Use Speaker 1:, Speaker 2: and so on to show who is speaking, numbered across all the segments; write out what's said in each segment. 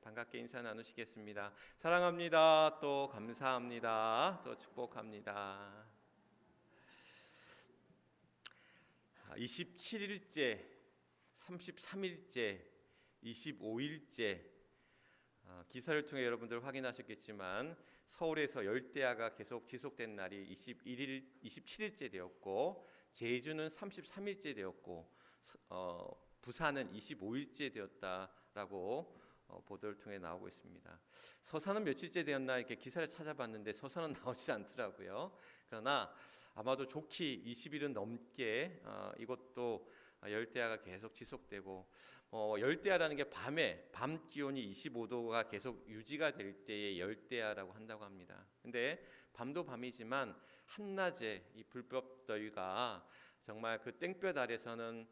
Speaker 1: 반갑게 인사 나누시겠습니다. 사랑합니다. 또 감사합니다. 또 축복합니다. 27일째, 33일째, 25일째 기사를 통해 여러분들 확인하셨겠지만 서울에서 열대야가 계속 지속된 날이 27일째 되었고, 제주는 33일째 되었고, 부산은 25일째 되었다라고 보도를 통해 나오고 있습니다. 서산은 며칠째 되었나 이렇게 기사를 찾아봤는데 서산은 나오지 않더라고요. 그러나 아마도 좋게 20일은 넘게 이것도 열대야가 계속 지속되고, 열대야라는 게 밤 기온이 25도가 계속 유지가 될 때의 열대야라고 한다고 합니다. 근데 밤도 밤이지만 한낮에 이 불볕 더위가 정말 그 땡볕 아래서는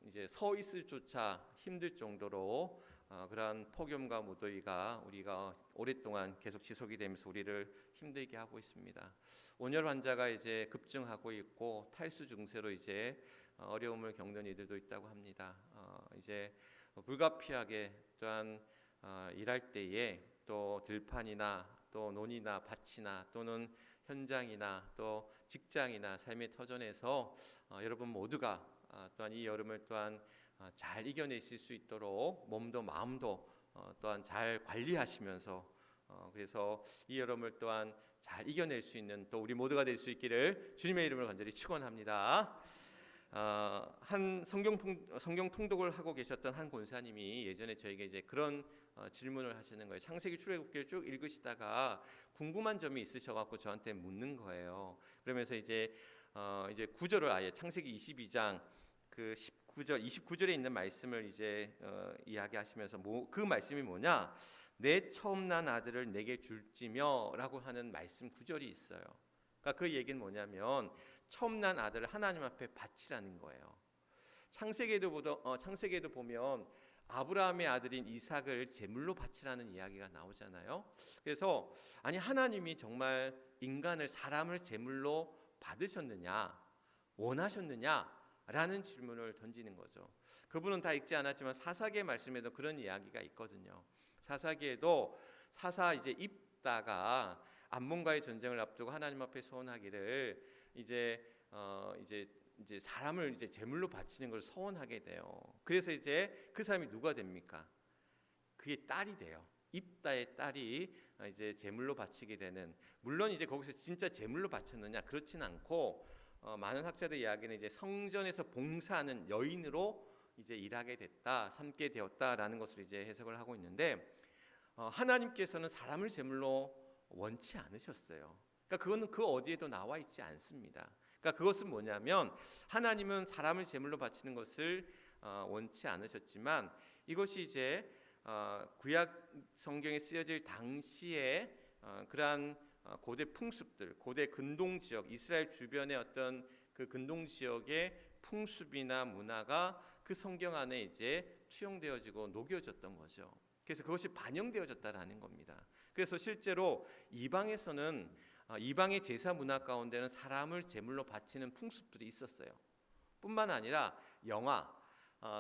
Speaker 1: 이제 서 있을 조차 힘들 정도로 그러한 폭염과 무더위가 우리가 오랫동안 계속 지속이 되면서 우리를 힘들게 하고 있습니다. 온열 환자가 이제 급증하고 있고 탈수 증세로 이제 어려움을 겪는 이들도 있다고 합니다. 이제 불가피하게 또한 일할 때에 또 들판이나 또 논이나 밭이나 또는 현장이나 또 직장이나 삶의 터전에서 여러분 모두가 또한 이 여름을 또한 잘 이겨내실 수 있도록 몸도 마음도 또한 잘 관리하시면서 그래서 이 여름을 또한 잘 이겨낼 수 있는 또 우리 모두가 될 수 있기를 주님의 이름으로 간절히 축원합니다. 한 성경 통독을 하고 계셨던 한 권사님이 예전에 저에게 이제 그런 질문을 하시는 거예요. 창세기 출애굽기를 쭉 읽으시다가 궁금한 점이 있으셔갖고 저한테 묻는 거예요. 그러면서 이제 구절을 아예 창세기 22장 그 19절, 29절에 있는 말씀을 이제 이야기하시면서 그 말씀이 뭐냐? 내 처음 난 아들을 내게 줄지며라고 하는 말씀 구절이 있어요. 그러니까 그 얘기는 뭐냐면 처음 난 아들을 하나님 앞에 바치라는 거예요. 창세기에도 보면 아브라함의 아들인 이삭을 제물로 바치라는 이야기가 나오잖아요. 그래서 아니 하나님이 정말 사람을 제물로 받으셨느냐, 원하셨느냐? 라는 질문을 던지는 거죠. 그분은 다 읽지 않았지만 사사기의 말씀에도 그런 이야기가 있거든요. 사사기에도 사사 이제 입다가 암몬과의 전쟁을 앞두고 하나님 앞에 소원하기를 이제 사람을 이제 제물로 바치는 걸 소원하게 돼요. 그래서 이제 그 사람이 누가 됩니까? 그게 딸이 돼요. 입다의 딸이 이제 제물로 바치게 되는. 물론 이제 거기서 진짜 제물로 바쳤느냐 그렇진 않고 많은 학자들 이야기는 이제 성전에서 봉사하는 여인으로 이제 일하게 됐다, 삼게 되었다라는 것을 이제 해석을 하고 있는데 하나님께서는 사람을 제물로 원치 않으셨어요. 그러니까 그거는 그 어디에도 나와 있지 않습니다. 그러니까 그것은 뭐냐면 하나님은 사람을 제물로 바치는 것을 원치 않으셨지만 이것이 이제 구약 성경에 쓰여질 당시에 그러한 고대 풍습들, 고대 근동 지역, 이스라엘 주변의 어떤 그 근동 지역의 풍습이나 문화가 그 성경 안에 이제 투영되어지고 녹여졌던 거죠. 그래서 그것이 반영되어졌다라는 겁니다. 그래서 실제로 이방에서는 이방의 제사 문화 가운데는 사람을 제물로 바치는 풍습들이 있었어요. 뿐만 아니라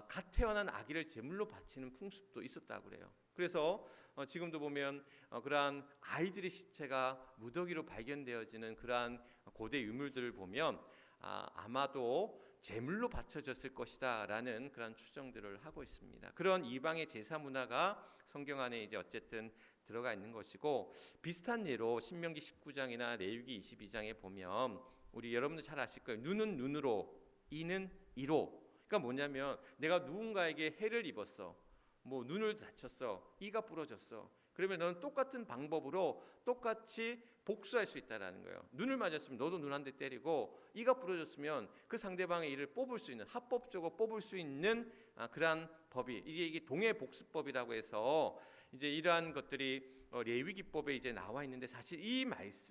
Speaker 1: 갓 태어난 아기를 제물로 바치는 풍습도 있었다고 그래요. 그래서 지금도 보면 그러한 아이들의 시체가 무더기로 발견되어지는 그러한 고대 유물들을 보면 아마도 제물로 바쳐졌을 것이다 라는 그런 추정들을 하고 있습니다. 그런 이방의 제사 문화가 성경 안에 이제 어쨌든 들어가 있는 것이고, 비슷한 예로 신명기 19장이나 레위기 22장에 보면 우리 여러분들 잘 아실 거예요. 눈은 눈으로, 이는 이로. 그러니까 뭐냐면 내가 누군가에게 해를 입었어, 뭐 눈을 다쳤어, 이가 부러졌어. 그러면 너는 똑같은 방법으로 똑같이 복수할 수 있다라는 거예요. 눈을 맞았으면 너도 눈 한 대 때리고, 이가 부러졌으면 그 상대방의 이를 뽑을 수 있는, 합법적으로 뽑을 수 있는 그러한 법이 이게 동해 복수법이라고 해서 이제 이러한 것들이 레위기법에 이제 나와 있는데, 사실 이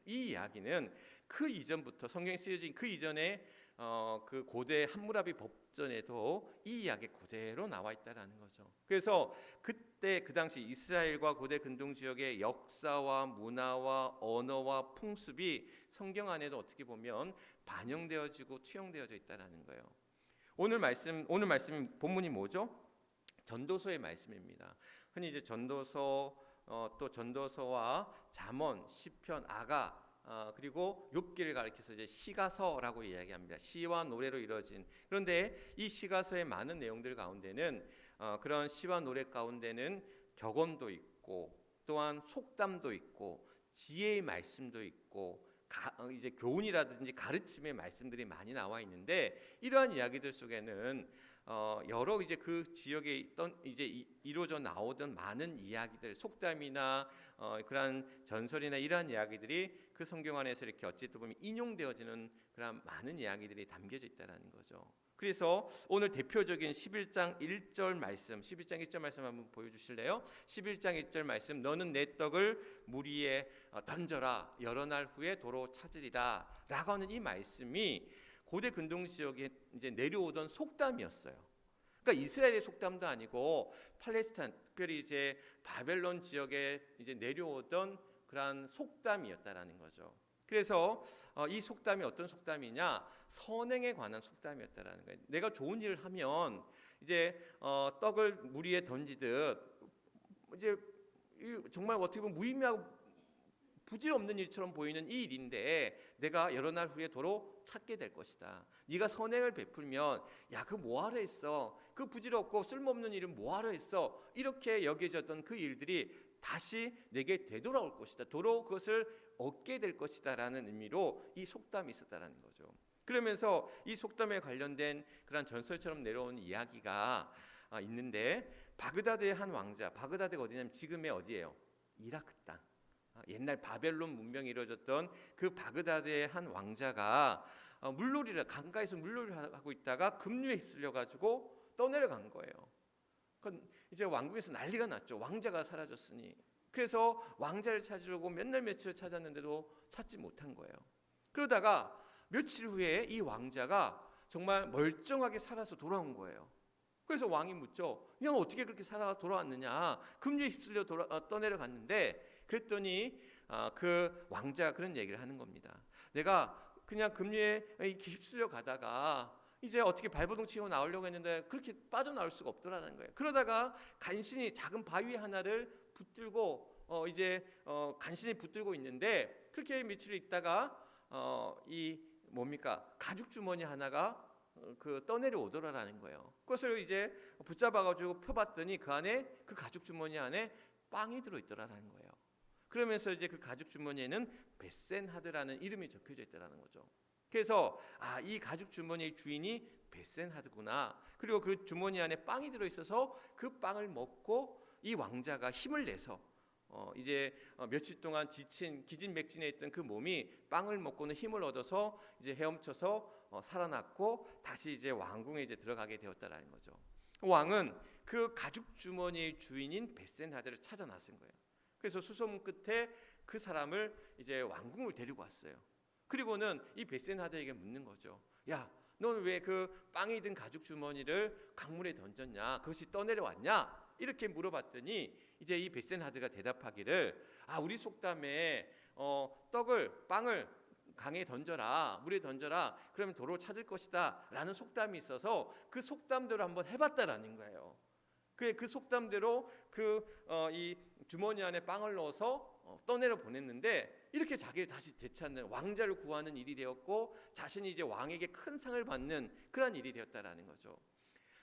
Speaker 1: 이야기는 그 이전부터 성경에 쓰여진 그 이전에 그 고대 함무라비 법전에도 이 이야기 그대로 나와 있다라는 거죠. 그래서 그때 그 당시 이스라엘과 고대 근동 지역의 역사와 문화와 언어와 풍습이 성경 안에도 어떻게 보면 반영되어지고 투영되어져 있다라는 거예요. 오늘 말씀 본문이 뭐죠? 전도서의 말씀입니다. 흔히 이제 전도서 또 전도서와 잠언, 시편, 아가 그리고 욥기를 가리켜서 이제 시가서라고 이야기합니다. 시와 노래로 이루어진. 그런데 이 시가서의 많은 내용들 가운데는 그런 시와 노래 가운데는 격언도 있고 또한 속담도 있고 지혜의 말씀도 있고 이제 교훈이라든지 가르침의 말씀들이 많이 나와 있는데 이러한 이야기들 속에는 여러 이제 그 지역에 있던 이제 이루어져 나오던 많은 이야기들, 속담이나 그러한 전설이나 이러한 이야기들이 그 성경 안에서 이렇게 어찌 보면 인용되어지는 그런 많은 이야기들이 담겨져 있다라는 거죠. 그래서 오늘 대표적인 11장 1절 말씀, 11장 1절 말씀 한번 보여주실래요? 11장 1절 말씀, 너는 내 떡을 물 위에 던져라, 여러 날 후에 도로 찾으리라 라고 하는 이 말씀이 고대 근동 지역에 이제 내려오던 속담이었어요. 그러니까 이스라엘의 속담도 아니고 팔레스타인, 특별히 이제 바벨론 지역에 이제 내려오던 그러한 속담이었다라는 거죠. 그래서 이 속담이 어떤 속담이냐? 선행에 관한 속담이었다라는 거예요. 내가 좋은 일을 하면 이제 떡을 물 위에 던지듯 이제 정말 어떻게 보면 무의미하고 부질없는 일처럼 보이는 이 일인데 내가 여러 날 후에 도로 찾게 될 것이다. 네가 선행을 베풀면 야, 그 뭐하러 했어? 그 부질없고 쓸모없는 일은 뭐하러 했어? 이렇게 여겨졌던 그 일들이 다시 내게 되돌아올 것이다. 도로 그것을 얻게 될 것이다 라는 의미로 이 속담이 있었다라는 거죠. 그러면서 이 속담에 관련된 그런 전설처럼 내려온 이야기가 있는데 바그다드의 한 왕자, 바그다드가 어디냐면 지금의 어디예요? 이라크 땅. 옛날 바벨론 문명이 이루어졌던 그 바그다드의 한 왕자가 물놀이를 강가에서 물놀이를 하고 있다가 급류에 휩쓸려 가지고 떠내려간 거예요. 그건 이제 왕궁에서 난리가 났죠. 왕자가 사라졌으니. 그래서 왕자를 찾으려고 몇 날 며칠을 찾았는데도 찾지 못한 거예요. 그러다가 며칠 후에 이 왕자가 정말 멀쩡하게 살아서 돌아온 거예요. 그래서 왕이 묻죠. 야, 어떻게 그렇게 살아 돌아왔느냐? 급류에 휩쓸려 떠내려갔는데 그랬더니 그 왕자가 그런 얘기를 하는 겁니다. 내가 그냥 급류에 이렇게 휩쓸려 가다가 이제 어떻게 발버둥 치고 나오려고 했는데 그렇게 빠져나올 수가 없더라는 거예요. 그러다가 간신히 작은 바위 하나를 붙들고 간신히 붙들고 있는데 그렇게 며칠 있다가 이 뭡니까? 가죽 주머니 하나가 그 떠내려 오더라라는 거예요. 그것을 이제 붙잡아가지고 펴봤더니 그 안에 그 가죽 주머니 안에 빵이 들어있더라라는 거예요. 그러면서 이제 그 가죽 주머니에는 베센하드라는 이름이 적혀져 있더라는 거죠. 그래서 이 가죽 주머니의 주인이 베센하드구나. 그리고 그 주머니 안에 빵이 들어있어서 그 빵을 먹고 이 왕자가 힘을 내서 이제 며칠 동안 지친 기진맥진해 있던 그 몸이 빵을 먹고는 힘을 얻어서 이제 헤엄쳐서 살아났고 다시 이제 왕궁에 이제 들어가게 되었다라는 거죠. 왕은 그 가죽 주머니의 주인인 베센하드를 찾아 나선 거예요. 그래서 수소문 끝에 그 사람을 이제 왕궁을 데리고 왔어요. 그리고는 이 베센하드에게 묻는 거죠. 야, 너는 왜 그 빵이 든 가죽 주머니를 강물에 던졌냐? 그것이 떠내려왔냐? 이렇게 물어봤더니 이제 이 베센하드가 대답하기를 우리 속담에 빵을 강에 던져라, 물에 던져라, 그러면 도로 찾을 것이다 라는 속담이 있어서 그 속담대로 한번 해봤다라는 거예요. 그 속담대로 이 주머니 안에 빵을 넣어서 떠내려 보냈는데 이렇게 자기를 다시 되찾는 왕자를 구하는 일이 되었고 자신이 이제 왕에게 큰 상을 받는 그런 일이 되었다라는 거죠.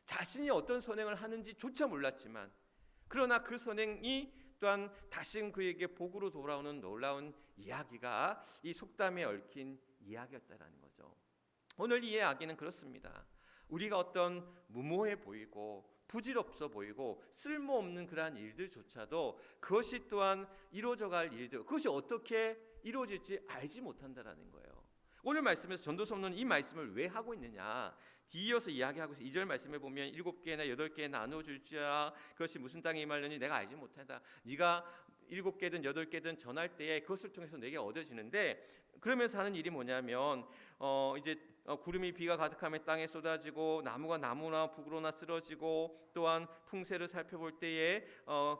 Speaker 1: 자신이 어떤 선행을 하는지조차 몰랐지만 그러나 그 선행이 또한 다시 그에게 복으로 돌아오는 놀라운 이야기가 이 속담에 얽힌 이야기였다라는 거죠. 오늘 이 이야기는 그렇습니다. 우리가 어떤 무모해 보이고 부질없어 보이고 쓸모없는 그러한 일들조차도 그것이 또한 이루어져갈 일들, 그것이 어떻게 이루어질지 알지 못한다라는 거예요. 오늘 말씀에서 전도서는 이 말씀을 왜 하고 있느냐? 뒤이어서 이야기하고 있어요. 2절 말씀에 보면 7개나 8개 나누어 줄지라 그것이 무슨 땅에 임하려니 내가 알지 못한다. 네가 7개든 8개든 전할 때에 그것을 통해서 내게 얻어지는데 그러면서 하는 일이 뭐냐면 이제 구름이 비가 가득하면 땅에 쏟아지고 나무가 나무나 북으로나 쓰러지고 또한 풍세를 살펴볼 때에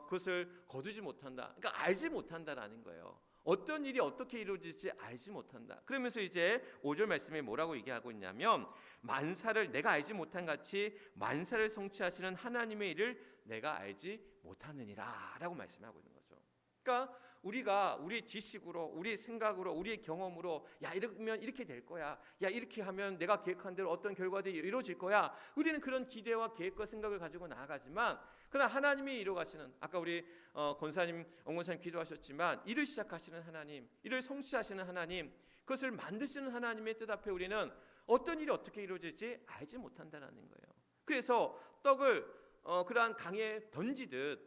Speaker 1: 그것을 거두지 못한다. 그러니까 알지 못한다라는 거예요. 어떤 일이 어떻게 이루어질지 알지 못한다. 그러면서 이제 5절 말씀에 뭐라고 얘기하고 있냐면 만사를 내가 알지 못한 같이 만사를 성취하시는 하나님의 일을 내가 알지 못하느니라 라고 말씀하고 있는 거죠. 그러니까 우리가 우리의 지식으로, 우리의 생각으로, 우리의 경험으로 야 이러면 이렇게 될 거야, 야 이렇게 하면 내가 계획한 대로 어떤 결과들이 이루어질 거야, 우리는 그런 기대와 계획과 생각을 가지고 나아가지만 그러나 하나님이 이루어가시는, 아까 우리 권사님, 원권사님 기도하셨지만 일을 시작하시는 하나님, 일을 성취하시는 하나님, 그것을 만드시는 하나님의 뜻 앞에 우리는 어떤 일이 어떻게 이루어질지 알지 못한다는 거예요. 그래서 떡을 그러한 강에 던지듯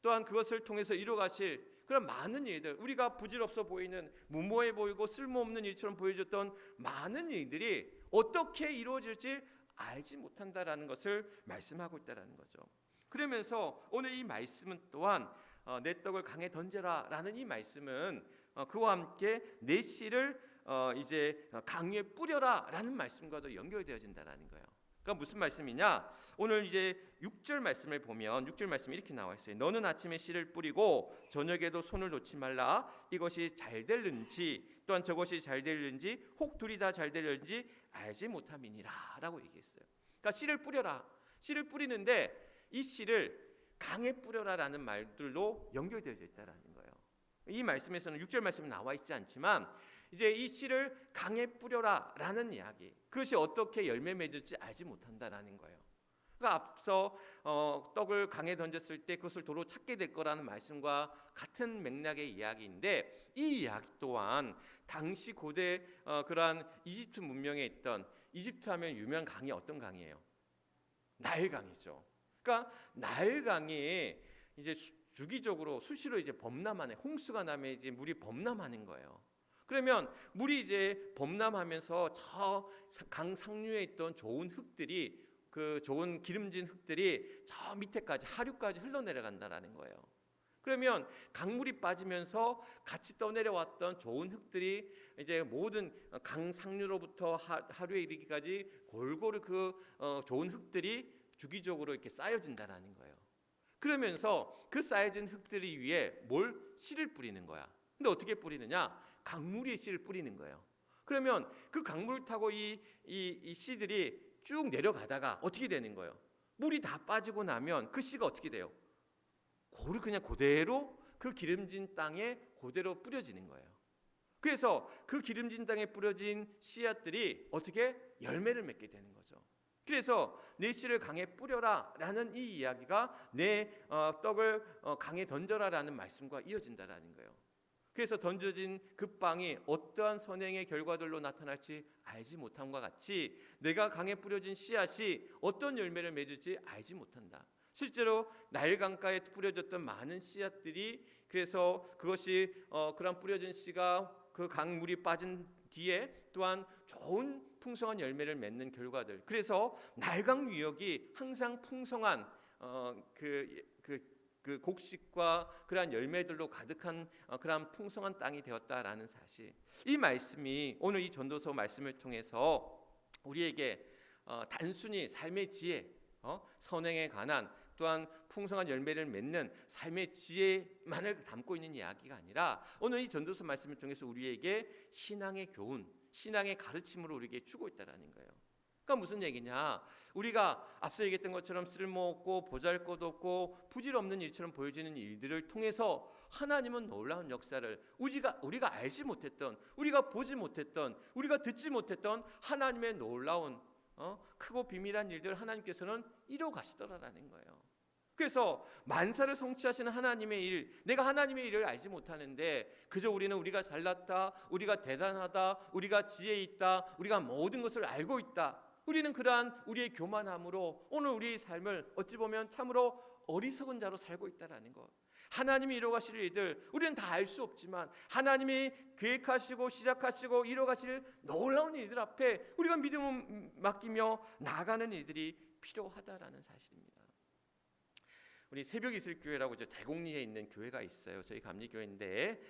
Speaker 1: 또한 그것을 통해서 이루어가실 그런 많은 일들, 우리가 부질없어 보이는, 무모해 보이고 쓸모없는 일처럼 보여졌던 많은 일들이 어떻게 이루어질지 알지 못한다라는 것을 말씀하고 있다라는 거죠. 그러면서 오늘 이 말씀은 또한 내 떡을 강에 던져라라는 이 말씀은 그와 함께 내 씨를 이제 강에 뿌려라라는 말씀과도 연결되어진다라는 거예요. 그러니까 무슨 말씀이냐? 오늘 이제 6절 말씀을 보면 6절 말씀이 이렇게 나와 있어요. 너는 아침에 씨를 뿌리고 저녁에도 손을 놓지 말라. 이것이 잘 될는지 또한 저것이 잘 될는지 혹 둘이 다 잘 될는지 알지 못함이니라라고 얘기했어요. 그러니까 씨를 뿌려라. 씨를 뿌리는데 이 씨를 강에 뿌려라라는 말들로 연결되어 있다라는 거예요. 이 말씀에서는 6절 말씀은 나와 있지 않지만 이제 이 씨를 강에 뿌려라라는 이야기, 그것이 어떻게 열매 맺을지 알지 못한다라는 거예요. 그러니까 앞서 떡을 강에 던졌을 때 그것을 도로 찾게 될 거라는 말씀과 같은 맥락의 이야기인데, 이 이야기 또한 당시 고대 그러한 이집트 문명에 있던, 이집트 하면 유명한 강이 어떤 강이에요? 나일강이죠. 그러니까 나일강이 이제 주기적으로 수시로 이제 범람하는, 홍수가 나면 이제 물이 범람하는 거예요. 그러면 물이 이제 범람하면서 저 강 상류에 있던 좋은 흙들이, 그 좋은 기름진 흙들이 저 밑에까지 하류까지 흘러내려간다라는 거예요. 그러면 강물이 빠지면서 같이 떠내려왔던 좋은 흙들이 이제 모든 강 상류로부터 하류에 이르기까지 골고루 그 좋은 흙들이 주기적으로 이렇게 쌓여진다라는 거예요. 그러면서 그 쌓여진 흙들이 위에 뭘? 씨를 뿌리는 거야. 근데 어떻게 뿌리느냐? 강물 위에 씨를 뿌리는 거예요. 그러면 그 강물을 타고 이 씨들이 쭉 내려가다가 어떻게 되는 거예요? 물이 다 빠지고 나면 그 씨가 어떻게 돼요? 그냥 그대로 그 기름진 땅에 그대로 뿌려지는 거예요. 그래서 그 기름진 땅에 뿌려진 씨앗들이 어떻게 열매를 맺게 되는 거죠. 그래서 내 씨를 강에 뿌려라라는 이 이야기가 내 떡을 강에 던져라라는 말씀과 이어진다라는 거예요. 그래서 던져진 그 빵이 어떠한 선행의 결과들로 나타날지 알지 못함과 같이 내가 강에 뿌려진 씨앗이 어떤 열매를 맺을지 알지 못한다. 실제로 나일 강가에 뿌려졌던 많은 씨앗들이, 그래서 그것이 그런 뿌려진 씨가 그 강물이 빠진 뒤에 또한 좋은 풍성한 열매를 맺는 결과들. 그래서 나일강 유역이 항상 풍성한 그 곡식과 그러한 열매들로 가득한 그러한 풍성한 땅이 되었다라는 사실. 이 말씀이 오늘 이 전도서 말씀을 통해서 우리에게 단순히 삶의 지혜, 선행에 관한 또한 풍성한 열매를 맺는 삶의 지혜만을 담고 있는 이야기가 아니라 오늘 이 전도서 말씀을 통해서 우리에게 신앙의 교훈, 신앙의 가르침으로 우리에게 주고 있다라는 거예요. 그러니까 무슨 얘기냐? 우리가 앞서 얘기했던 것처럼 쓸모없고 보잘것없고 부질없는 일처럼 보여지는 일들을 통해서 하나님은 놀라운 역사를 우리가 알지 못했던, 우리가 보지 못했던, 우리가 듣지 못했던 하나님의 놀라운 크고 비밀한 일들 하나님께서는 이루어 가시더라라는 거예요. 그래서 만사를 성취하시는 하나님의 일, 내가 하나님의 일을 알지 못하는데 그저 우리가 잘났다, 우리가 대단하다, 우리가 지혜 있다, 우리가 모든 것을 알고 있다, 우리는 그러한 우리의 교만함으로 오늘 우리의 삶을 어찌 보면 참으로 어리석은 자로 살고 있다라는 것. 하나님이 이루어가실 일들 우리는 다 알 수 없지만 하나님이 계획하시고 시작하시고 이루어가실 놀라운 일들 앞에 우리가 믿음을 맡기며 나아가는 일들이 필요하다라는 사실입니다. 우리 새벽이슬교회라고 대곡리에 있는 교회가 있어요. 저희 감리교회인데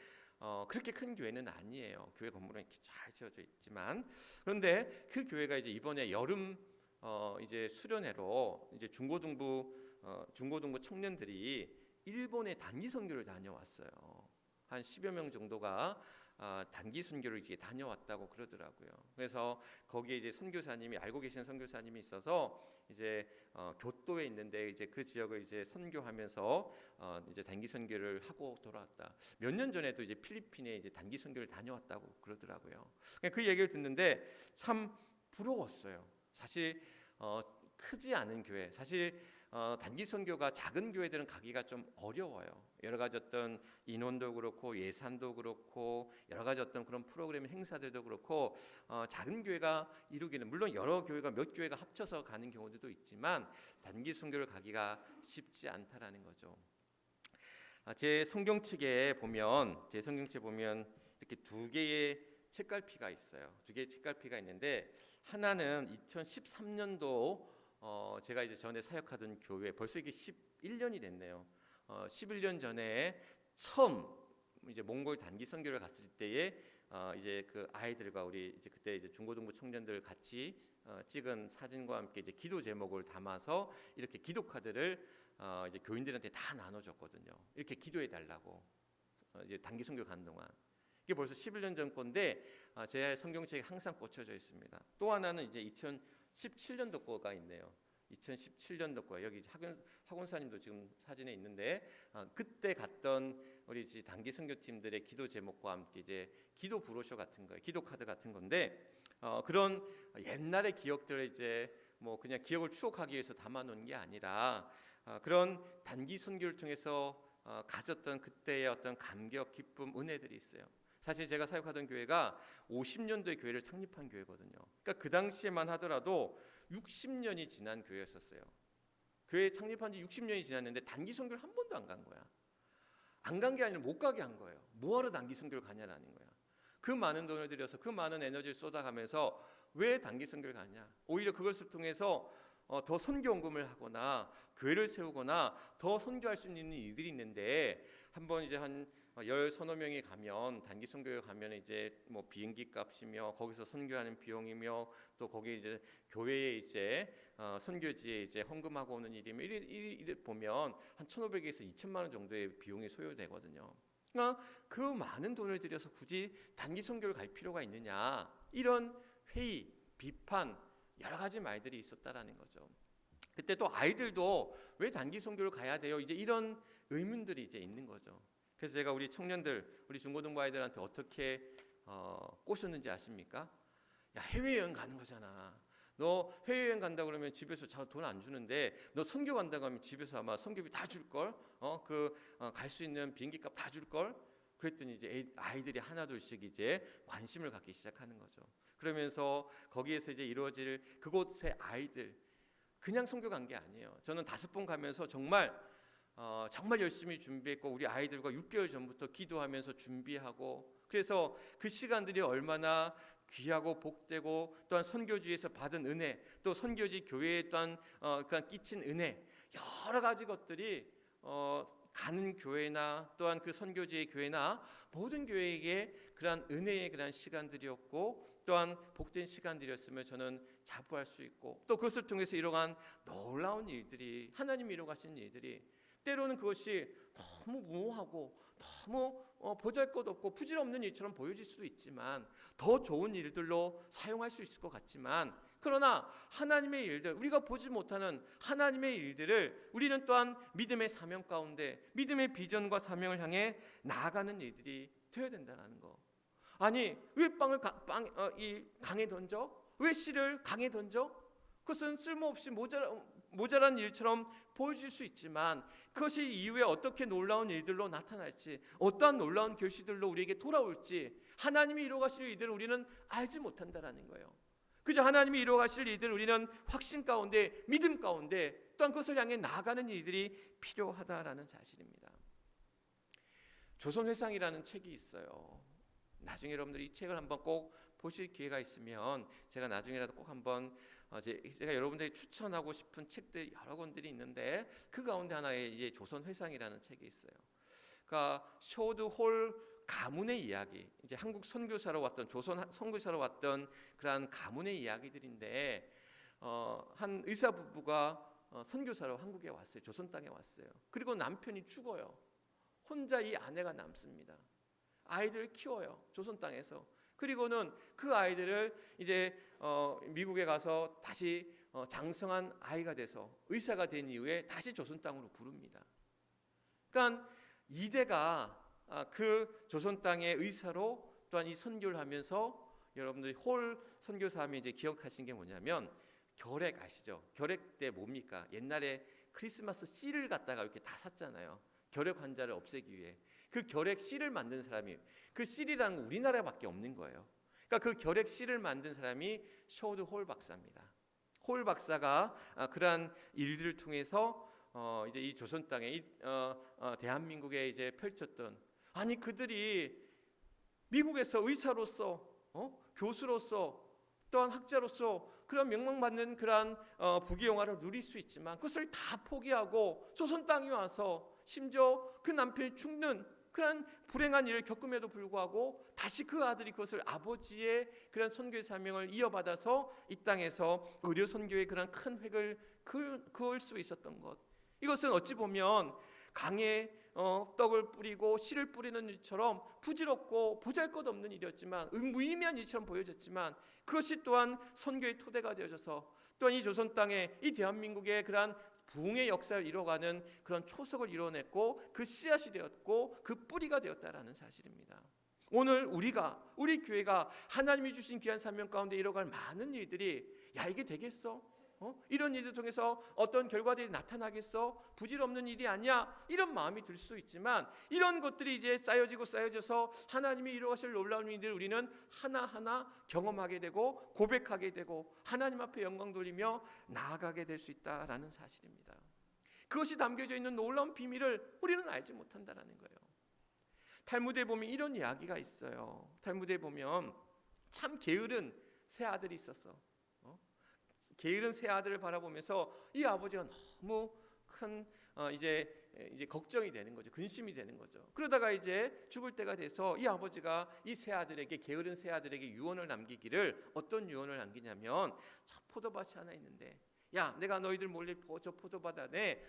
Speaker 1: 그렇게 큰 교회는 아니에요. 교회 건물은 이렇게 잘 지어져 있지만, 그런데 그 교회가 이제 이번에 여름 이제 수련회로 이제 중고등부 청년들이 일본에 단기 선교를 다녀왔어요. 한 10여 명 정도가 단기 선교를 이제 다녀왔다고 그러더라고요. 그래서 거기에 이제 선교사님이 알고 계신 선교사님이 있어서 이제 교토에 있는데 이제 그 지역을 이제 선교하면서 이제 단기 선교를 하고 돌아왔다. 몇 년 전에도 이제 필리핀에 이제 단기 선교를 다녀왔다고 그러더라고요. 그 얘기를 듣는데 참 부러웠어요. 사실 크지 않은 교회, 사실 단기 선교가 작은 교회들은 가기가 좀 어려워요. 여러 가지 어떤 인원도 그렇고 예산도 그렇고 여러 가지 어떤 그런 프로그램 행사들도 그렇고 작은 교회가 이루기는, 물론 여러 교회가 몇 교회가 합쳐서 가는 경우들도 있지만 단기 선교를 가기가 쉽지 않다라는 거죠. 제 성경책에 보면 이렇게 두 개의 책갈피가 있어요. 두 개의 책갈피가 있는데 하나는 2013년도 제가 이제 전에 사역하던 교회, 벌써 이게 11년이 됐네요. 11년 전에 처음 이제 몽골 단기 선교를 갔을 때에 이제 그 아이들과 우리 이제 그때 이제 중고등부 청년들 같이 찍은 사진과 함께 이제 기도 제목을 담아서 이렇게 기도 카드를 이제 교인들한테 다 나눠줬거든요. 이렇게 기도해 달라고 이제 단기 선교 가는 동안. 이게 벌써 11년 전 건데 제 성경책에 항상 꽂혀져 있습니다. 또 하나는 이제 2017년도 거가 있네요. 2017년도 거, 여기 학원사님도 지금 사진에 있는데 그때 갔던 우리 단기 선교팀들의 기도 제목과 함께 이제 기도 브로셔 같은 거예요. 기도 카드 같은 건데 그런 옛날의 기억들을 이제 뭐 그냥 기억을 추억하기 위해서 담아놓은 게 아니라 그런 단기 선교를 통해서 가졌던 그때의 어떤 감격, 기쁨, 은혜들이 있어요. 사실 제가 사역하던 교회가 50년도에 교회를 창립한 교회거든요. 그러니까 그 당시에만 하더라도 60년이 지난 교회였었어요. 교회 창립한 지 60년이 지났는데 단기 선교를 한 번도 안 간 거야. 안 간 게 아니라 못 가게 한 거예요. 뭐하러 단기 선교를 가냐라는 거야. 그 많은 돈을 들여서 그 많은 에너지를 쏟아가면서 왜 단기 선교를 가냐. 오히려 그것을 통해서 더 선교 헌금을 하거나 교회를 세우거나 더 선교할 수 있는 일들이 있는데 한번 이제 한 10서너 명이 가면 단기 선교에 가면 이제 뭐 비행기 값이며 거기서 선교하는 비용이며 또 거기 이제 교회에 이제 선교지에 이제 헌금하고 오는 일이며 이래 보면 한 1,500에서 2,000만 원 정도의 비용이 소요되거든요. 그러니까 그 많은 돈을 들여서 굳이 단기 선교를 갈 필요가 있느냐, 이런 회의, 비판, 여러 가지 말들이 있었다라는 거죠. 그때 또 아이들도 왜 단기 선교를 가야 돼요? 이제 이런 의문들이 이제 있는 거죠. 그래서 제가 우리 청년들, 우리 중고등부 아이들한테 어떻게 꼬셨는지 아십니까? 야, 해외여행 가는 거잖아. 너 해외여행 간다 그러면 집에서 돈 안 주는데 너 선교 간다고 하면 집에서 아마 선교비 다 줄 걸. 갈 수 있는 비행기 값 다 줄 걸. 그랬더니 이제 아이들이 하나둘씩 이제 관심을 갖기 시작하는 거죠. 그러면서 거기에서 이제 이루어질 그곳의 아이들, 그냥 선교 간 게 아니에요. 저는 5번 가면서 정말 열심히 준비했고 우리 아이들과 6개월 전부터 기도하면서 준비하고, 그래서 그 시간들이 얼마나 귀하고 복되고 또한 선교지에서 받은 은혜, 또 선교지 교회에 또한 끼친 은혜, 여러 가지 것들이 가는 교회나 또한 그 선교지의 교회나 모든 교회에게 그러한 은혜의 그러한 시간들이었고 또한 복된 시간들이었으며 저는 자부할 수 있고, 또 그것을 통해서 이러한 놀라운 일들이, 하나님이 이루어가신 일들이 때로는 그것이 너무 무모하고 너무 보잘것없고 부질없는 일처럼 보여질 수도 있지만 더 좋은 일들로 사용할 수 있을 것 같지만, 그러나 하나님의 일들, 우리가 보지 못하는 하나님의 일들을 우리는 또한 믿음의 사명 가운데 믿음의 비전과 사명을 향해 나아가는 일들이 되어야 된다는 거. 아니 왜 빵을 강에 던져? 왜 씨를 강에 던져? 그것은 쓸모없이 모자란 일처럼 보여질 수 있지만 그것이 이후에 어떻게 놀라운 일들로 나타날지, 어떠한 놀라운 결실들로 우리에게 돌아올지 하나님이 이루어가실 일들을 우리는 알지 못한다라는 거예요. 그저 하나님이 이루어가실 일들을 우리는 확신 가운데, 믿음 가운데 또한 그것을 향해 나아가는 일들이 필요하다라는 사실입니다. 조선회상이라는 책이 있어요. 나중에 여러분들이 이 책을 한번 꼭 보실 기회가 있으면 제가 나중에라도 꼭 한번 제가 여러분들이 추천하고 싶은 책들 여러 권들이 있는데 그 가운데 하나에 이제 조선회상이라는 책이 있어요. 그러니까 쇼드 홀 가문의 이야기, 이제 한국 선교사로 왔던, 조선 선교사로 왔던 그러한 가문의 이야기들인데 한 의사 부부가 선교사로 한국에 왔어요. 조선 땅에 왔어요. 그리고 남편이 죽어요. 혼자 이 아내가 남습니다. 아이들을 키워요. 조선 땅에서. 그리고는 그 아이들을 이제 미국에 가서 다시 장성한 아이가 돼서 의사가 된 이후에 다시 조선 땅으로 부릅니다. 그러니까 이대가 그 조선 땅의 의사로 또한 이 선교를 하면서 여러분들이 홀 선교사 하면 이제 기억하신 게 뭐냐면 결핵 아시죠? 결핵 때 뭡니까? 옛날에 크리스마스 씨를 갖다가 이렇게 다 샀잖아요. 결핵 환자를 없애기 위해. 그 결핵 씨를 만든 사람이, 그 씨라는 건 우리나라밖에 없는 거예요. 그러니까 그 결핵 씨를 만든 사람이 셔우드 홀 박사입니다. 홀 박사가 그러한 일들을 통해서 이제 이 조선 땅에 대한민국에 이제 펼쳤던, 아니 그들이 미국에서 의사로서 교수로서 또한 학자로서 그런 명망받는 그러한 부귀영화를 누릴 수 있지만 그것을 다 포기하고 조선 땅에 와서 심지어 그 남편이 죽는 그런 불행한 일을 겪음에도 불구하고 다시 그 아들이 그것을 아버지의 그런 선교의 사명을 이어받아서 이 땅에서 의료 선교의 그런 큰 획을 그을 수 있었던 것, 이것은 어찌 보면 강에 떡을 뿌리고 씨를 뿌리는 일처럼 부질없고 보잘것없는 일이었지만, 무의미한 일처럼 보여졌지만, 그것이 또한 선교의 토대가 되어져서 또한 이 조선 땅에 이 대한민국의 그러한 부흥의 역사를 이뤄가는 그런 초석을 이뤄냈고 그 씨앗이 되었고 그 뿌리가 되었다라는 사실입니다. 오늘 우리 교회가 하나님이 주신 귀한 사명 가운데 이뤄갈 많은 일들이, 야 이게 되겠어? 이런 일을 통해서 어떤 결과들이 나타나겠어? 부질없는 일이 아니야? 이런 마음이 들 수 있지만, 이런 것들이 이제 쌓여져서 하나님이 이루어가실 놀라운 일들을 우리는 하나하나 경험하게 되고 고백하게 되고 하나님 앞에 영광 돌리며 나아가게 될 수 있다라는 사실입니다. 그것이 담겨져 있는 놀라운 비밀을 우리는 알지 못한다라는 거예요. 탈무드에 보면 이런 이야기가 있어요. 탈무드에 보면 참 게으른 새 아들이 있었어. 게으른 새 아들을 바라보면서 이 아버지가 너무 큰 이제 걱정이 되는 거죠. 근심이 되는 거죠. 그러다가 이제 죽을 때가 돼서 이 아버지가 이 새 아들에게, 게으른 새 아들에게 유언을 남기기를, 어떤 유언을 남기냐면, 저 포도밭이 하나 있는데, 야 내가 너희들 몰래 저 포도밭 안에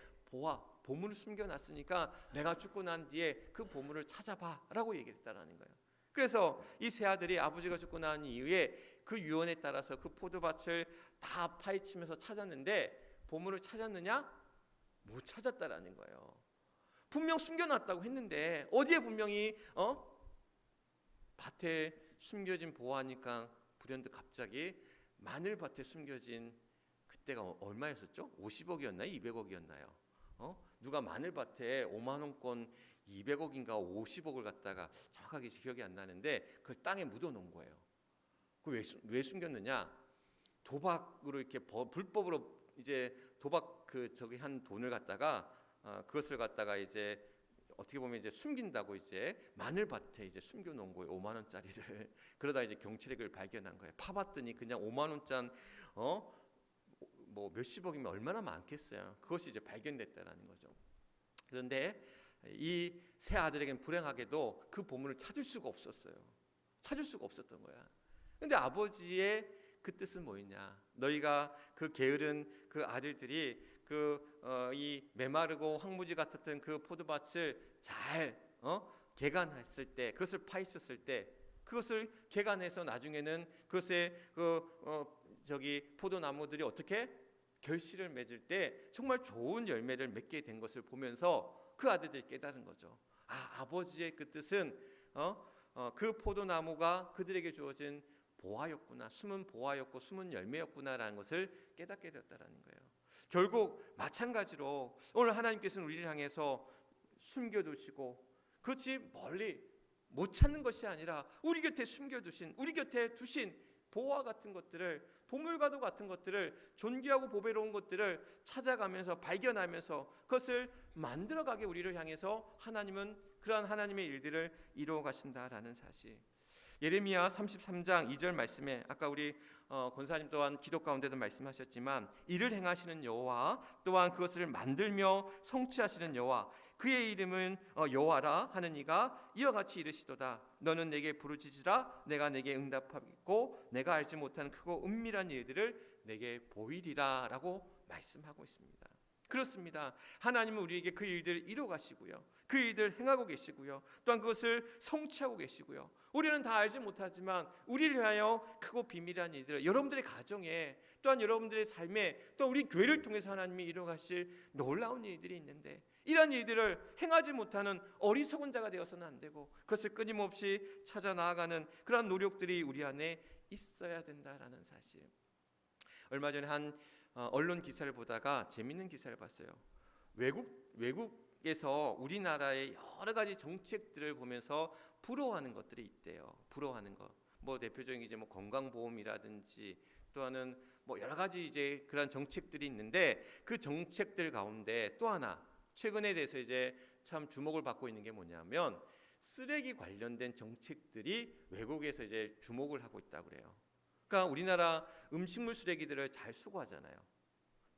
Speaker 1: 보물을 숨겨놨으니까 내가 죽고 난 뒤에 그 보물을 찾아봐 라고 얘기했다라는 거예요. 그래서 이 새 아들이 아버지가 죽고 난 이후에 그 유언에 따라서 그 포도밭을 다 파헤치면서 찾았는데 보물을 찾았느냐? 못 찾았다라는 거예요. 분명 숨겨놨다고 했는데 어디에 분명히 밭에 숨겨진 보아하니까 불현듯 갑자기 마늘밭에 숨겨진, 그때가 얼마였었죠? 50억이었나요? 200억이었나요? 누가 마늘밭에 5만 원권 200억인가 50억을 갖다가, 정확하게 기억이 안 나는데 그걸 땅에 묻어놓은 거예요. 그 왜 숨겼느냐? 도박으로 이렇게 불법으로 이제 도박 한 돈을 갖다가 그것을 갖다가 이제 어떻게 보면 이제 숨긴다고 이제 마늘밭에 이제 숨겨놓은 거예요. 5만 원짜리를. 그러다 이제 경찰이 그걸 발견한 거예요. 파봤더니 그냥 5만 원짜리 뭐 몇십억이면 얼마나 많겠어요. 그것이 이제 발견됐다라는 거죠. 그런데 이 새 아들에게는 불행하게도 그 보물을 찾을 수가 없었어요. 찾을 수가 없었던 거야. 근데 아버지의 그 뜻은 뭐였냐? 너희가 그 게으른 그 아들들이 이 메마르고 황무지 같았던 그 포도밭을 잘 개간했을 때, 그것을 파헤쳤을 때, 그것을 개간해서 나중에는 그것의 포도나무들이 어떻게 결실을 맺을 때 정말 좋은 열매를 맺게 된 것을 보면서 그 아들들이 깨달은 거죠. 아버지의 그 뜻은 그 포도나무가 그들에게 주어진 보화였구나, 숨은 보화였고 숨은 열매였구나라는 것을 깨닫게 되었다라는 거예요. 결국 마찬가지로 오늘 하나님께서는 우리를 향해서 숨겨두시고, 그것이 멀리 못 찾는 것이 아니라 우리 곁에 숨겨두신, 우리 곁에 두신 보화 같은 것들을, 보물과도 같은 것들을, 존귀하고 보배로운 것들을 찾아가면서 발견하면서 그것을 만들어가게 우리를 향해서 하나님은 그러한 하나님의 일들을 이루어 가신다라는 사실. 예레미야 33장 2절 말씀에 아까 우리 권사님 또한 기도 가운데도 말씀하셨지만, 이를 행하시는 여호와, 또한 그것을 만들며 성취하시는 여호와, 그의 이름은 여호와라 하는 이가 이와 같이 이르시도다. 너는 내게 부르짖으라 내가 내게 응답하겠고 내가 알지 못한 크고 은밀한 일들을 내게 보이리라 라고 말씀하고 있습니다. 그렇습니다. 하나님은 우리에게 그 일들을 이뤄 가시고요. 그 일들을 행하고 계시고요. 또한 그것을 성취하고 계시고요. 우리는 다 알지 못하지만 우리를 위하여 크고 비밀한 일들을 여러분들의 가정에 또한 여러분들의 삶에 또 우리 교회를 통해서 하나님이 이루어 가실 놀라운 일들이 있는데 이러한 일들을 행하지 못하는 어리석은 자가 되어서는 안 되고 그것을 끊임없이 찾아 나아가는 그러한 노력들이 우리 안에 있어야 된다라는 사실. 얼마 전에 한 언론 기사를 보다가 재밌는 기사를 봤어요. 외국에서 우리나라의 여러 가지 정책들을 보면서 부러워하는 것들이 있대요. 부러워하는 것. 뭐 대표적인 이제 뭐 건강보험이라든지 또는 뭐 여러 가지 이제 그런 정책들이 있는데 그 정책들 가운데 또 하나 최근에 대해서 이제 참 주목을 받고 있는 게 뭐냐면 쓰레기 관련된 정책들이 외국에서 이제 주목을 하고 있다고 그래요. 그러니까 우리나라 음식물 쓰레기들을 잘 수거하잖아요.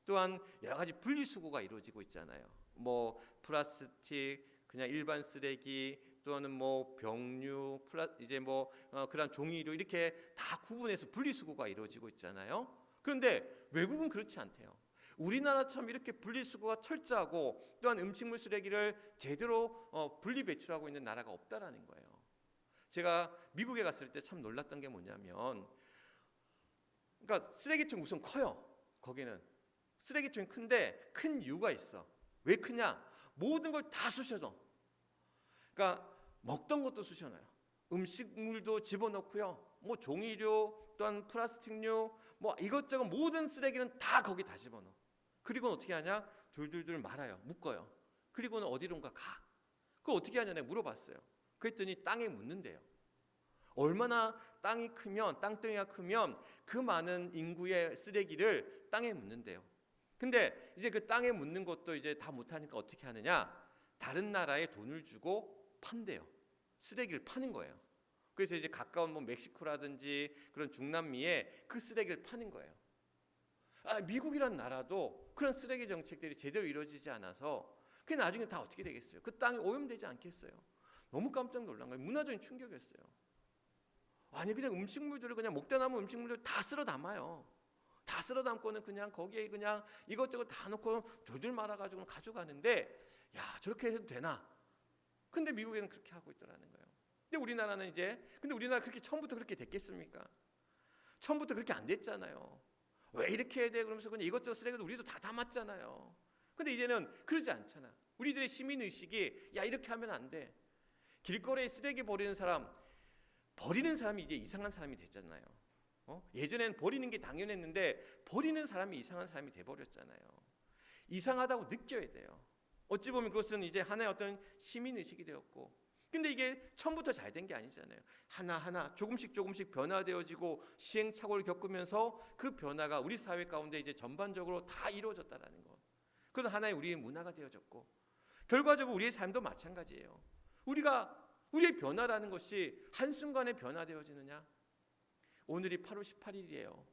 Speaker 1: 또한 여러 가지 분리수거가 이루어지고 있잖아요. 뭐 플라스틱, 그냥 일반 쓰레기, 또는 뭐 병류, 이제 뭐 그런 종이류 이렇게 다 구분해서 분리수거가 이루어지고 있잖아요. 그런데 외국은 그렇지 않대요. 우리나라처럼 이렇게 분리수거가 철저하고 또한 음식물 쓰레기를 제대로 분리 배출하고 있는 나라가 없다라는 거예요. 제가 미국에 갔을 때 참 놀랐던 게 뭐냐면, 그러니까 쓰레기통이 우선 커요. 거기는 쓰레기통이 큰데 큰 이유가 있어. 왜 크냐? 모든 걸 다 쑤셔넣어. 그러니까 먹던 것도 쑤셔넣어요. 음식물도 집어넣고요. 뭐 종이류 또한 플라스틱류 뭐 이것저것 모든 쓰레기는 다 거기 다 집어넣어. 그리고는 어떻게 하냐? 둘둘둘 말아요. 묶어요. 그리고는 어디론가 가. 그걸 어떻게 하냐 내가 물어봤어요. 그랬더니 땅에 묻는데요. 얼마나 땅이 크면, 땅덩이가 크면 그 많은 인구의 쓰레기를 땅에 묻는데요. 근데 이제 그 땅에 묻는 것도 이제 다 못하니까 어떻게 하느냐? 다른 나라에 돈을 주고 판대요. 쓰레기를 파는 거예요. 그래서 이제 가까운 뭐 멕시코라든지 그런 중남미에 그 쓰레기를 파는 거예요. 미국이란 나라도 그런 쓰레기 정책들이 제대로 이루어지지 않아서 그게 나중에 다 어떻게 되겠어요? 그 땅이 오염되지 않겠어요? 너무 깜짝 놀란 거예요. 문화적인 충격이었어요. 아니 그냥 음식물들을 그냥 먹다 남은 음식물들 다 쓸어 담아요. 다 쓸어 담고는 그냥 거기에 그냥 이것저것 다 넣고 둘둘 말아가지고 가져가는데 야 저렇게 해도 되나? 근데 미국에는 그렇게 하고 있더라는 거예요. 근데 우리나라는 이제 근데 우리나라 그렇게 처음부터 그렇게 됐겠습니까? 처음부터 그렇게 안 됐잖아요. 왜 이렇게 해야 돼? 그러면서 그냥 이것저것 쓰레기도 우리도 다 담았잖아요. 근데 이제는 그러지 않잖아. 우리들의 시민의식이 야 이렇게 하면 안 돼. 길거리에 쓰레기 버리는 사람이 이제 이상한 사람이 됐잖아요. 예전엔 버리는 게 당연했는데 버리는 사람이 이상한 사람이 돼버렸잖아요. 이상하다고 느껴야 돼요. 어찌 보면 그것은 이제 하나의 어떤 시민의식이 되었고 근데 이게 처음부터 잘 된 게 아니잖아요. 하나하나 조금씩 변화되어지고 시행착오를 겪으면서 그 변화가 우리 사회 가운데 이제 전반적으로 다 이루어졌다라는 것. 그건 하나의 우리의 문화가 되어졌고 결과적으로 우리의 삶도 마찬가지예요. 우리의 변화라는 것이 한순간에 변화되어지느냐? 오늘이 8월 18일이에요.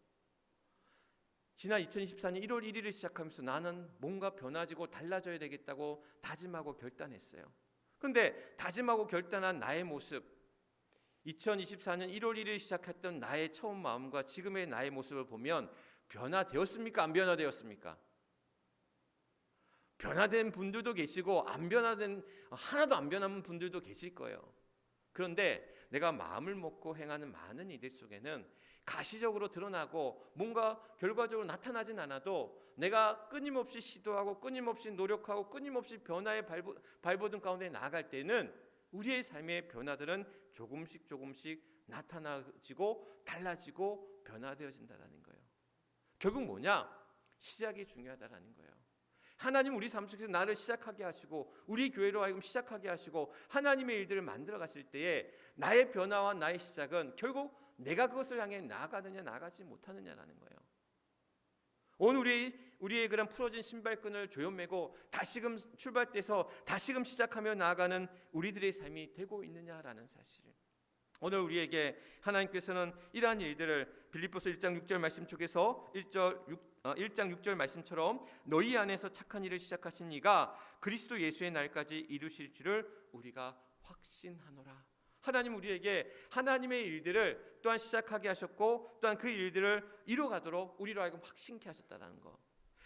Speaker 1: 지난 2024년 1월 1일을 시작하면서 나는 뭔가 변화지고 달라져야 되겠다고 다짐하고 결단했어요. 그런데 다짐하고 결단한 나의 모습 2024년 1월 1일 시작했던 나의 처음 마음과 지금의 나의 모습을 보면 변화되었습니까? 안 변화되었습니까? 변화된 분들도 계시고 하나도 안 변한 분들도 계실 거예요. 그런데 내가 마음을 먹고 행하는 많은 이들 속에는 가시적으로 드러나고 뭔가 결과적으로 나타나진 않아도 내가 끊임없이 시도하고 끊임없이 노력하고 끊임없이 변화의 발버둥 가운데 나아갈 때는 우리의 삶의 변화들은 조금씩 나타나지고 달라지고 변화되어진다는 거예요. 결국 뭐냐? 시작이 중요하다는 거예요. 하나님 우리 삶 속에서 나를 시작하게 하시고 우리 교회로 하여금 시작하게 하시고 하나님의 일들을 만들어 가실 때에 나의 변화와 나의 시작은 결국 내가 그것을 향해 나아가느냐 나아가지 못하느냐라는 거예요. 오늘 우리의 그런 풀어진 신발끈을 조여매고 다시금 출발돼서 다시금 시작하며 나아가는 우리들의 삶이 되고 있느냐라는 사실을 오늘 우리에게 하나님께서는 이러한 일들을 빌립보서 1장 6절 말씀 쪽에서 1장 6절 말씀처럼 너희 안에서 착한 일을 일시작하신 이가 그리스도 예수의 날까지 이루실 줄을 우리가 확신하노라. 하나님 우리에게 하나님의 일들을 또한 시작하게 하셨고 또한 그 일들을 이루어가도록 우리로 하여금 확신케 하셨다는 것.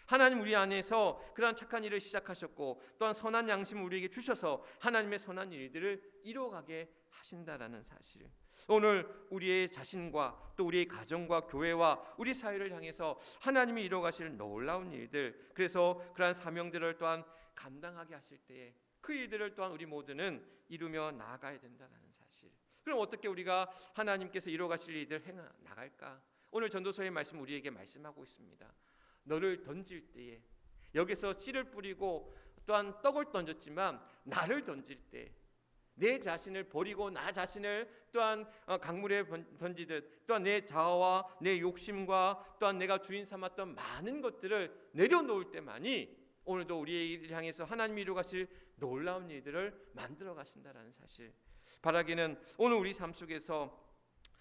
Speaker 1: 하나님 우리 안에서 그러한 착한 일을 시작하셨고 또한 선한 양심을 우리에게 주셔서 하나님의 선한 일들을 이루어가게 하신다라는 사실. 오늘 우리의 자신과 또 우리의 가정과 교회와 우리 사회를 향해서 하나님이 이루어가실 놀라운 일들, 그래서 그러한 사명들을 또한 감당하게 하실 때에 그 일들을 또한 우리 모두는 이루며 나아가야 된다는 사실. 그럼 어떻게 우리가 하나님께서 이루어가실 일들을 해 나갈까? 오늘 전도서의 말씀 우리에게 말씀하고 있습니다. 너를 던질 때에, 여기서 씨를 뿌리고 또한 떡을 던졌지만 나를 던질 때 내 자신을 버리고 나 자신을 또한 강물에 던지듯 또한 내 자아와 내 욕심과 또한 내가 주인 삼았던 많은 것들을 내려놓을 때만이 오늘도 우리를 향해서 하나님이 이루어가실 놀라운 일들을 만들어 가신다라는 사실. 바라기는 오늘 우리 삶 속에서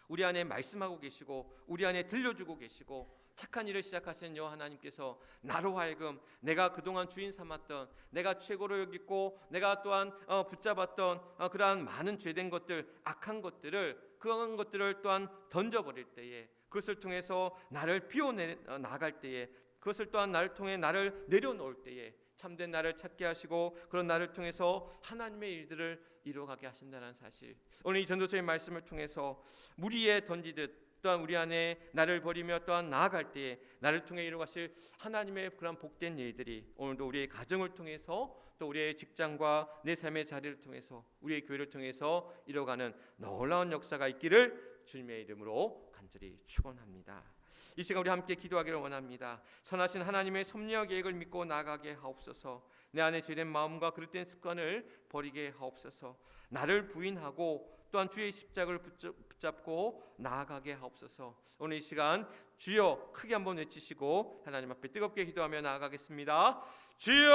Speaker 1: 우리 안에 말씀하고 계시고 우리 안에 들려주고 계시고 착한 일을 시작하신 여호와 하나님께서 나로 하여금 내가 그동안 주인 삼았던, 내가 최고로 여겼고 내가 또한 붙잡았던 그러한 많은 죄된 것들, 악한 것들을, 그런 것들을 또한 던져버릴 때에, 그것을 통해서 나를 비워내 나갈 때에, 그것을 또한 나를 통해 나를 내려놓을 때에 참된 나를 찾게 하시고 그런 나를 통해서 하나님의 일들을 이루어가게 하신다는 사실. 오늘 이 전도서의 말씀을 통해서 물 위에 던지듯 또한 우리 안에 나를 버리며 또한 나아갈 때에 나를 통해 이루어가실 하나님의 그런 복된 일들이 오늘도 우리의 가정을 통해서 또 우리의 직장과 내 삶의 자리를 통해서 우리의 교회를 통해서 이루어가는 놀라운 역사가 있기를 주님의 이름으로 간절히 축원합니다. 이 시간 우리 함께 기도하기를 원합니다. 선하신 하나님의 섭리와 계획을 믿고 나아가게 하옵소서. 내 안에 죄된 마음과 그릇된 습관을 버리게 하옵소서. 나를 부인하고 또한 주의 십자가를 붙잡고 나아가게 하옵소서. 오늘 이 시간 주여 크게 한번 외치시고 하나님 앞에 뜨겁게 기도하며 나아가겠습니다. 주여!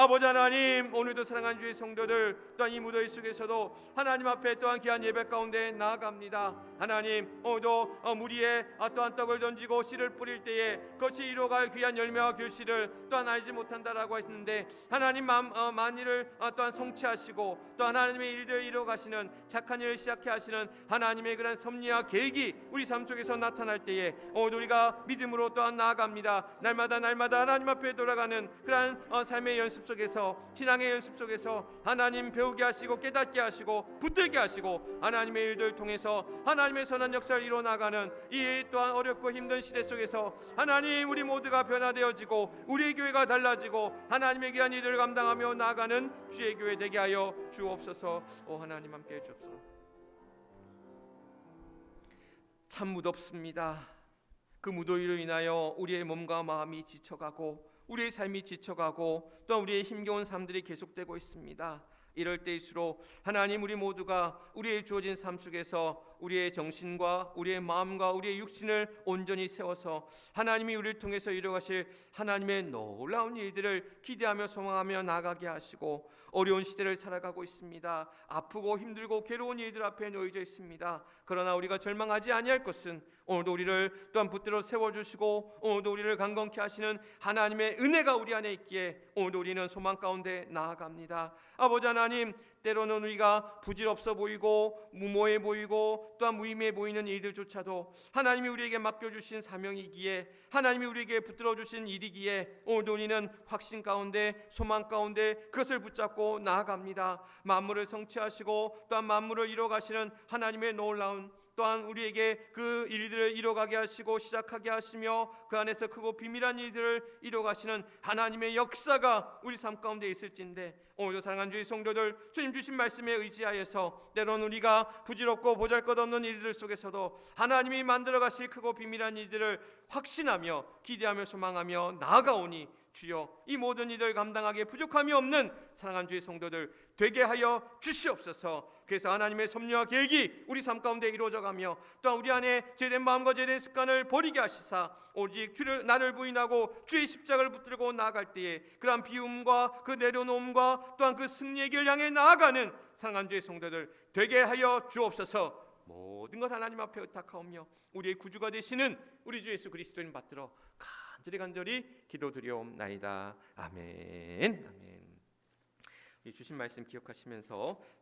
Speaker 1: 아버지 하나님, 오늘도 사랑하는 주의 성도들 또한 이 무더위 속에서도 하나님 앞에 또한 귀한 예배 가운데 나아갑니다. 하나님, 오늘도 물 위에 또한 떡을 던지고 씨를 뿌릴 때에 그것이 이루어갈 귀한 열매와 결실을 또한 알지 못한다라고 했는데, 하나님 만일을 또한 성취하시고 또 하나님의 일들을 이루어가시는, 착한 일을 시작해 하시는 하나님의 그런 섭리와 계획이 우리 삶 속에서 나타날 때에 오늘 우리가 믿음으로 또한 나아갑니다. 날마다 하나님 앞에 돌아가는 그러한 삶의 연습 속에서, 신앙의 연습 속에서 하나님 배우게 하시고 깨닫게 하시고 붙들게 하시고 하나님의 일들을 통해서 하나님의 선한 역사를 이뤄나가는 이 또한 어렵고 힘든 시대 속에서 하나님, 우리 모두가 변화되어지고 우리의 교회가 달라지고 하나님의 귀한 일들을 감당하며 나아가는 주의 교회 되게 하여 주옵소서. 오 하나님, 함께 해주옵소서. 참 무덥습니다. 그 무더위로 인하여 우리의 몸과 마음이 지쳐가고 우리의 삶이 지쳐가고 또 우리의 힘겨운 삶들이 계속되고 있습니다. 이럴 때일수록 하나님, 우리 모두가 우리의 주어진 삶 속에서 우리의 정신과 우리의 마음과 우리의 육신을 온전히 세워서 하나님이 우리를 통해서 이루어가실 하나님의 놀라운 일들을 기대하며 소망하며 나아가게 하시고, 어려운 시대를 살아가고 있습니다. 아프고 힘들고 괴로운 일들 앞에 놓여져 있습니다. 그러나 우리가 절망하지 아니할 것은 오늘도 우리를 또한 붙들어 세워주시고 오늘도 우리를 강건케 하시는 하나님의 은혜가 우리 안에 있기에 오늘도 우리는 소망 가운데 나아갑니다. 아버지 하나님, 때로는 우리가 부질없어 보이고 무모해 보이고 또한 무의미해 보이는 일들조차도 하나님이 우리에게 맡겨주신 사명이기에, 하나님이 우리에게 붙들어 주신 일이기에 오늘도 우리는 확신 가운데 소망 가운데 그것을 붙잡고 나아갑니다. 만물을 성취하시고 또한 만물을 이뤄가시는 하나님의 놀라운, 또한 우리에게 그 일들을 이뤄가게 하시고 시작하게 하시며 그 안에서 크고 비밀한 일들을 이뤄가시는 하나님의 역사가 우리 삶 가운데 있을진데, 오늘도 사랑하는 주의 성도들, 주님 주신 말씀에 의지하여서 때로는 우리가 부질없고 보잘것없는 일들 속에서도 하나님이 만들어가실 크고 비밀한 일들을 확신하며 기대하며 소망하며 나아가오니 주여, 이 모든 일을 감당하기에 부족함이 없는 사랑하는 주의 성도들 되게 하여 주시옵소서. 그래서 하나님의 섭리와 계획이 우리 삶 가운데 이루어져가며 또한 우리 안에 죄된 마음과 죄된 습관을 버리게 하시사 오직 나를 부인하고 주의 십자가를 붙들고 나아갈 때에 그러한 비움과 그 내려놓음과 또한 그 승리의 길 향해 나아가는 사랑하는 주의 성도들 되게 하여 주옵소서. 모든 것 하나님 앞에 의탁하오며 우리의 구주가 되시는 우리 주 예수 그리스도를 받들어 간절히 기도드리옵나이다. 아멘. 아멘. 주신 말씀 기억하시면서